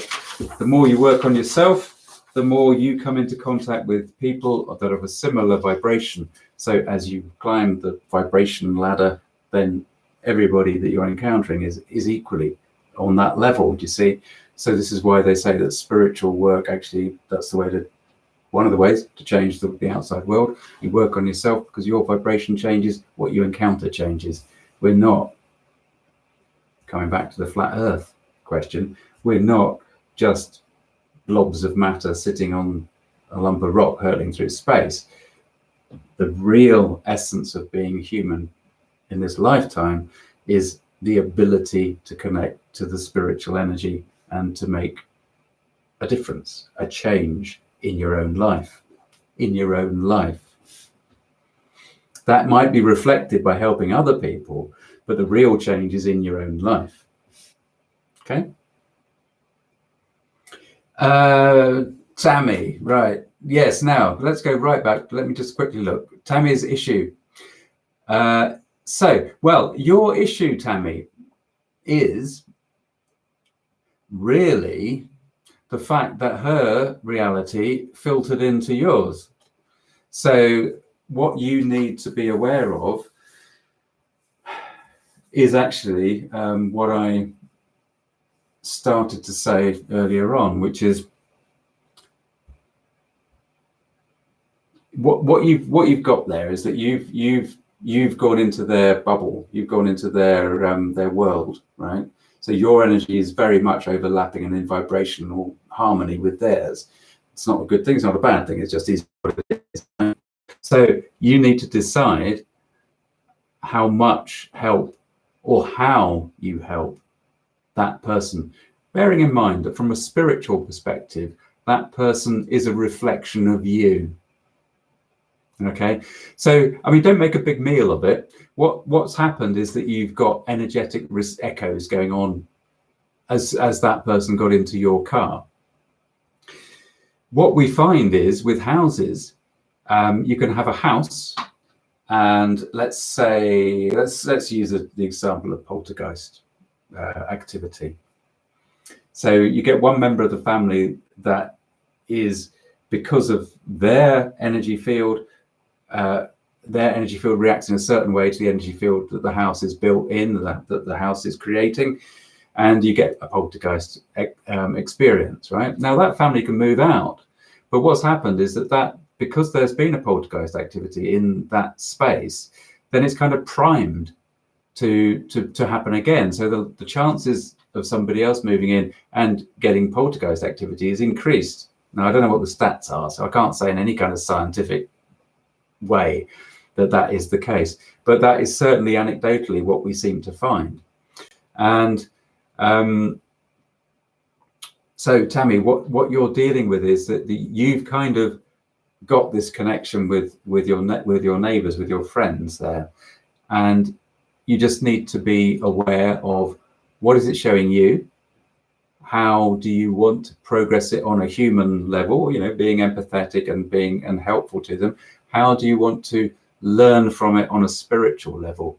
the more you work on yourself, the more you come into contact with people that have a similar vibration. So as you climb the vibration ladder, then everybody that you're encountering is equally on that level, do you see? So this is why they say that spiritual work, actually, that's the way to, one of the ways to change the outside world. You work on yourself because your vibration changes, what you encounter changes. We're not, coming back to the flat earth question, we're not just blobs of matter sitting on a lump of rock hurtling through space. The real essence of being human in this lifetime is the ability to connect to the spiritual energy and to make a difference, a change in your own life. In your own life. That might be reflected by helping other people, but the real change is in your own life. Okay? Tammy, right. Yes, now let's go right back. Let me just quickly look. Tammy's issue. Well, your issue, Tammy, is really the fact that her reality filtered into yours. So what you need to be aware of is actually what I started to say earlier on, which is what you've got there is that you've gone into their bubble, you've gone into their world, right? So your energy is very much overlapping and in vibrational harmony with theirs. It's not a good thing, it's not a bad thing, it's just what it is. So you need to decide how much help or how you help that person, bearing in mind that from a spiritual perspective, that person is a reflection of you. Okay, so I mean, don't make a big meal of it. What's happened is that you've got energetic echoes going on as that person got into your car. What we find is with houses, you can have a house, and let's use the example of poltergeist activity. So you get one member of the family that is, because of their energy field reacts in a certain way to the energy field that the house is built in, that the house is creating, and you get a poltergeist experience, right? Now that family can move out, but what's happened is that because there's been a poltergeist activity in that space, then it's kind of primed to happen again. So the chances of somebody else moving in and getting poltergeist activity is increased. Now I don't know what the stats are, so I can't say in any kind of scientific way that is the case, but that is certainly anecdotally what we seem to find. And so Tammy, what you're dealing with is that you've kind of got this connection with your neighbors, with your friends there, and you just need to be aware of what is it showing you, how do you want to progress it on a human level, you know, being empathetic and helpful to them. How do you want to learn from it on a spiritual level?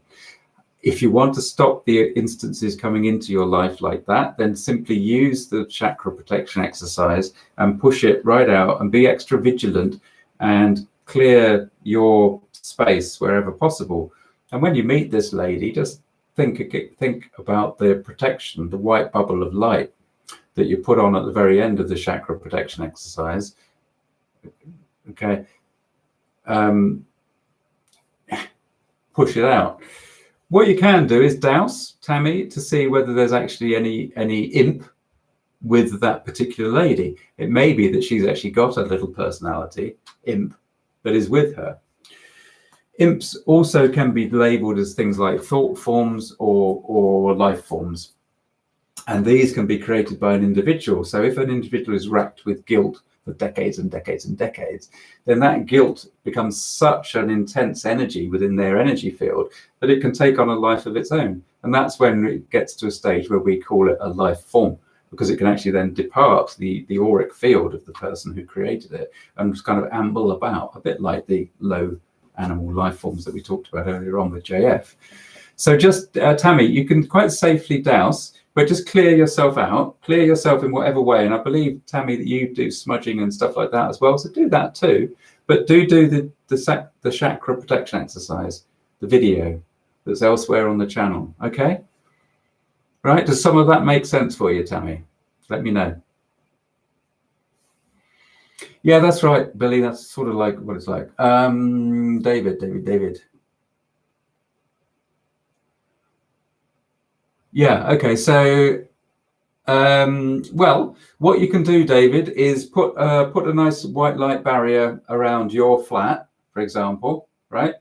If you want to stop the instances coming into your life like that, then simply use the chakra protection exercise and push it right out and be extra vigilant and clear your space wherever possible. And when you meet this lady, just think about the protection, the white bubble of light that you put on at the very end of the chakra protection exercise. Okay. Push it out. What you can do is douse, Tammy, to see whether there's actually any imp with that particular lady. It may be that she's actually got a little personality, imp, that is with her. Imps also can be labeled as things like thought forms or life forms. And these can be created by an individual. So if an individual is racked with guilt for decades and decades and decades, then that guilt becomes such an intense energy within their energy field that it can take on a life of its own. And that's when it gets to a stage where we call it a life form, because it can actually then depart the auric field of the person who created it and just kind of amble about, a bit like the low animal life forms that we talked about earlier on with JF. So just, Tammy, you can quite safely douse, but just clear yourself out, clear yourself in whatever way. And I believe, Tammy, that you do smudging and stuff like that as well. So do that too. But do the chakra protection exercise, the video that's elsewhere on the channel. Okay? Right? Does some of that make sense for you, Tammy? Let me know. Yeah, that's right, Billy. That's sort of like what it's like. David. Yeah, okay. So, well, what you can do, David, is put a nice white light barrier around your flat, for example, right?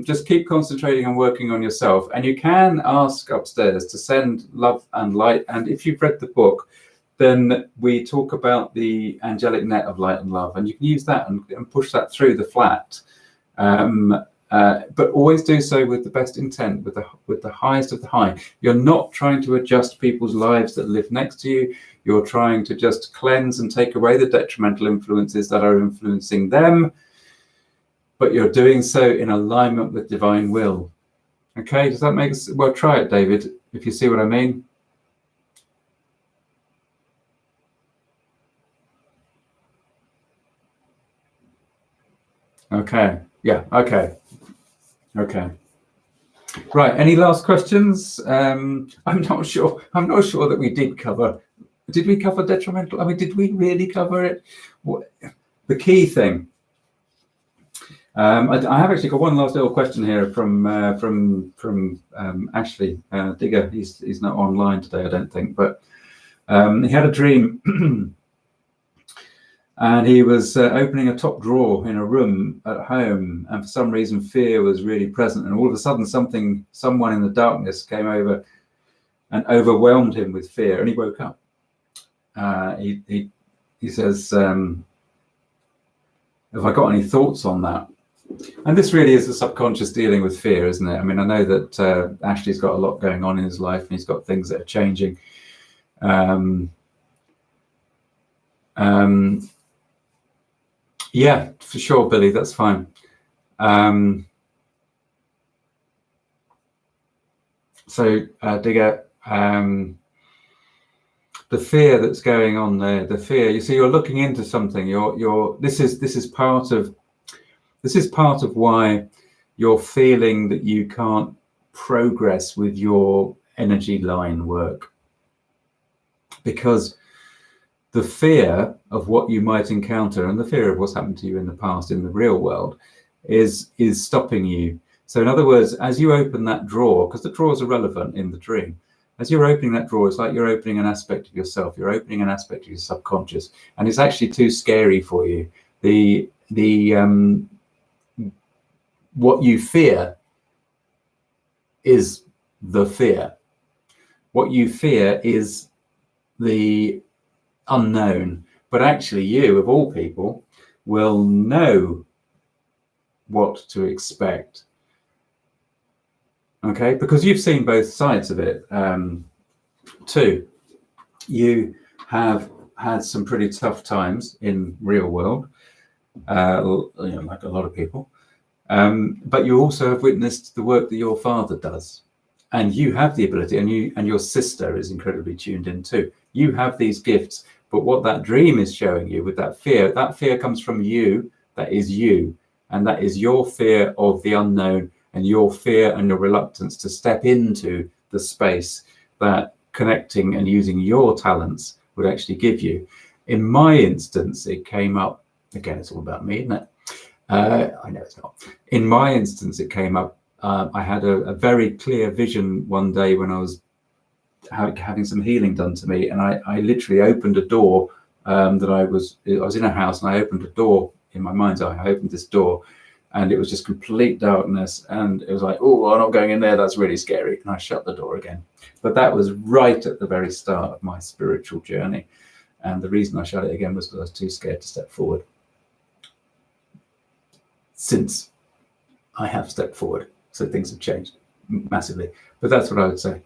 Just keep concentrating and working on yourself. And you can ask upstairs to send love and light. And if you've read the book, then we talk about the angelic net of light and love, and you can use that and push that through the flat. But always do so with the best intent, with the highest of the high. You're not trying to adjust people's lives that live next to you. You're trying to just cleanse and take away the detrimental influences that are influencing them, but you're doing so in alignment with divine will. Okay, does that make sense? Well, try it, David, if you see what I mean. Okay, yeah, okay. Right, any last questions? I'm not sure that we did cover. Did we cover detrimental? I mean, did we really cover it? The key thing. I have actually got one last little question here from Ashley Digger. He's not online today, I don't think, but he had a dream. And he was opening a top drawer in a room at home, and for some reason fear was really present, and all of a sudden someone in the darkness came over and overwhelmed him with fear, and he woke up. He says, have I got any thoughts on that? And this really is the subconscious dealing with fear, isn't it? I mean, I know that Ashley's got a lot going on in his life, and he's got things that are changing. Yeah, for sure, Billy, that's fine. So, Digger, the fear that's going on there, the fear, you see, you're looking into something. This is part of why you're feeling that you can't progress with your energy line work, because the fear of what you might encounter and the fear of what's happened to you in the past in the real world is stopping you. So in other words, as you open that drawer, because the drawers are relevant in the dream, as you're opening that drawer, it's like you're opening an aspect of yourself. You're opening an aspect of your subconscious, and it's actually too scary for you. What you fear is the fear. What you fear is the unknown, but actually you, of all people, will know what to expect. Okay, because you've seen both sides of it too. You have had some pretty tough times in real world, like a lot of people, but you also have witnessed the work that your father does, and you have the ability, and your sister is incredibly tuned in too. You have these gifts, but what that dream is showing you with that fear comes from you. That is you, and that is your fear of the unknown, and your fear and your reluctance to step into the space that connecting and using your talents would actually give you. In my instance, it came up, again, it's all about me, isn't it? I know it's not. In my instance, it came up, I had a very clear vision one day when I was having some healing done to me, and I literally opened a door I was in a house, and I opened a door in my mind's eye. I opened this door, and it was just complete darkness, and it was like, oh, I'm not going in there, that's really scary, and I shut the door again. But that was right at the very start of my spiritual journey, and the reason I shut it again was because I was too scared to step forward. Since I have stepped forward, so things have changed massively, but that's what I would say.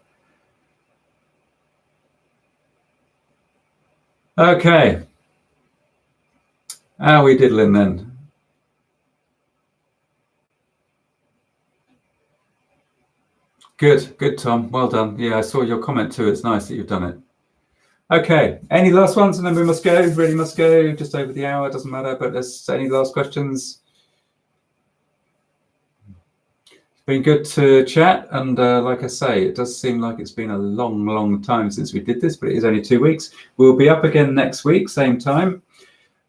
Okay, how are we diddling then? Good, Tom. Well done. Yeah, I saw your comment too. It's nice that you've done it. Okay, any last ones, and then we must go. Really must go. Just over the hour, doesn't matter. But there's any last questions? It's been good to chat, and like I say, it does seem like it's been a long time since we did this, but it is only 2 weeks. We'll be up again next week, same time,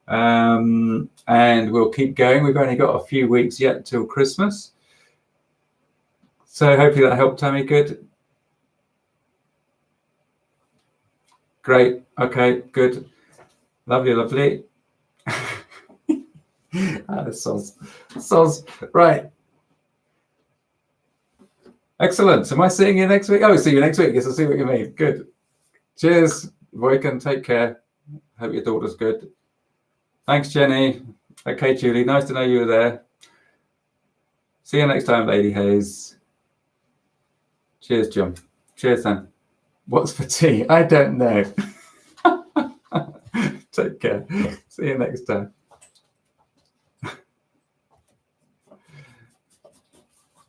and we'll keep going. We've only got a few weeks yet till Christmas, so hopefully that helped, Tammy. Good. Great. Okay, good. Lovely. Soz. Right. Excellent. Am I seeing you next week? Oh, see you next week. Yes, I see what you mean. Good. Cheers, Boykin. Take care. Hope your daughter's good. Thanks, Jenny. Okay, Julie. Nice to know you were there. See you next time, Lady Hayes. Cheers, John. Cheers, then. What's for tea? I don't know. Take care. See you next time.